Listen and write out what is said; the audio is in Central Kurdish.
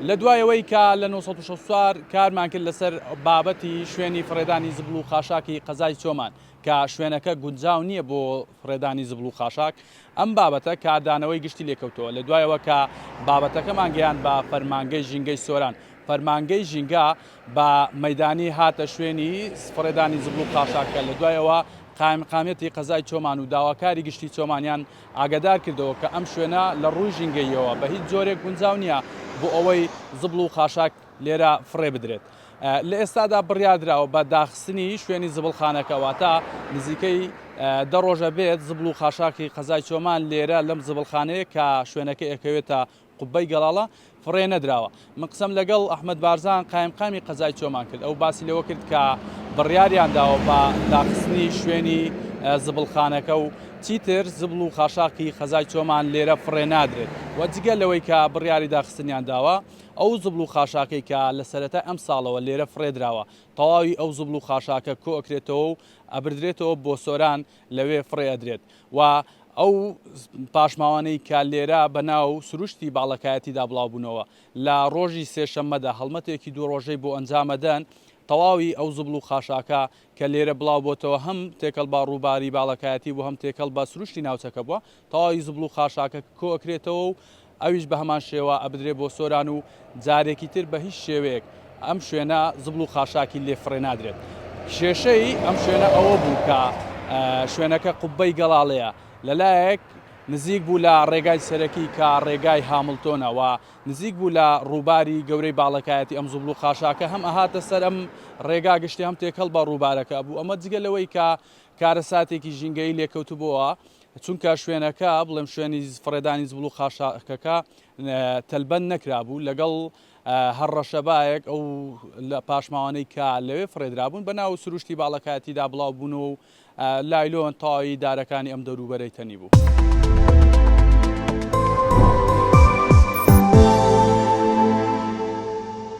لە دوایەوەی کە لە 1964 کارمان کرد لەسەر بابەتی شوێنی فڕێدانی زبل و خاشاکی قەزای چۆمان کە شوێنەکە گونجاو نییە بۆ فڕێدانی زبل و خاشاک ئەم بابەتە کاردانەوەی گشتی لێکەوتەوە لە دوایەوە کە بابەتەکەمان گەیان بە فەرمانگەی ژینگەی سۆران فەرمانگەی ژینگە بە مەیدانی هاتە شوێنی فڕێدانی زبل و خاشاکە لە دوایەوە قامێتی قەزای چۆمان و داواکاری گشتی چۆمانیان ئاگادار کردەوە کە ئەم شوێنە لە ڕووی ژینگەیەوە بە هیچ جۆرێک گونجاو نییە بۆ ئەوەی زبل و خاشاک لێرە فڕێ بدرێت. لە ئێستادا بڕیاردراوە بە داخستنی شوێنی زبڵخانەکەواتە نزیکەی دە ڕۆژە بێت زبل و خاشاکی قەزای چۆمان لێرە لەم زبڵخانەیە کە شوێنەکە ئەکەوێتە قوبەی گەڵاڵە فڕێ نەدراوە. من قسەم لەگەڵ ئەحمەد بارزان قایمقامی قەزای چۆمان کرد ئەو باسی لەوە کرد کە بڕیاریان داوە بە داخستنی شوێنی زبڵخانەکە و چیتر زبل و خاشاکی قەزای چۆمان لێرە فڕێ نادرێت و جگە لەوەی کە بڕیاری داخستنیان داوە ئەو زبل و خاشاکەی کە لە سەرەتا ئەم ساڵەوە لێرە فڕێدراوە تەواوی ئەو زبل و خاشاکە کۆ ئەکرێتەوە و ئەبردرێتەوە بۆ سۆران لەوێ فڕێ ئەدرێت و ئەو پاشماوانەی کە لێرە بەناو سروشتی باڵەکایەتیدا بڵاوبوونەوە لە ڕۆژی سێشەممەدا هەڵمەتێکی دوو ڕۆژەی بۆ ئەنجامەدەن تەواوی ئەو زبل و خاشاکە کە لێرە بڵاو بۆتەوە هەم تێکەڵ با ڕووباری باڵەکایەتی بۆ هەم تێکەڵ بە سروشتی ناوچەکە بووە تەواوی زبل و خاشاکە کۆ ئەکرێتەوە و ئەویش بە هەمان شێوە ئەبدرێ بۆ سۆران و جارێکی تر بە هیچ شێوەیەک ئەم شوێنە زبل و خاشاکی لێ فڕێ نادرێت. کێشەی ئەم شوێنە ئەوە بوو کە شوێنەکە قوبەی گەڵاڵەیە لەلایەک نزیک بوو لە ڕێگای سەرەکی کە ڕێگای هامڵتۆنەوە نزیک بوو لە ڕووباری گەورەی باڵەکایەتی ئەم زبل و خاشاکە هەم ئەهاتە سەر ئەم ڕێگا گشتی هەم تێکەڵ بە ڕووبارەکە بوو ئەمە جگە لەوەی کە کارەساتێکی ژینگەی لێکەوتبووە چونکە شوێنەکە بڵێم شوێنی فڕێدانی زبل و خاشاکەکە تەلبەند نەکرابوو لەگەڵ هەر ڕەشەبایەک ئەو لە پاشماوانەی کە لەوێ فڕێدرابوون بەناو سروشتی باڵەکایەتیدا بڵاو بوون و لایلۆن تاوی دارەکانی ئەم دەوروبەرەی تەنی بوو.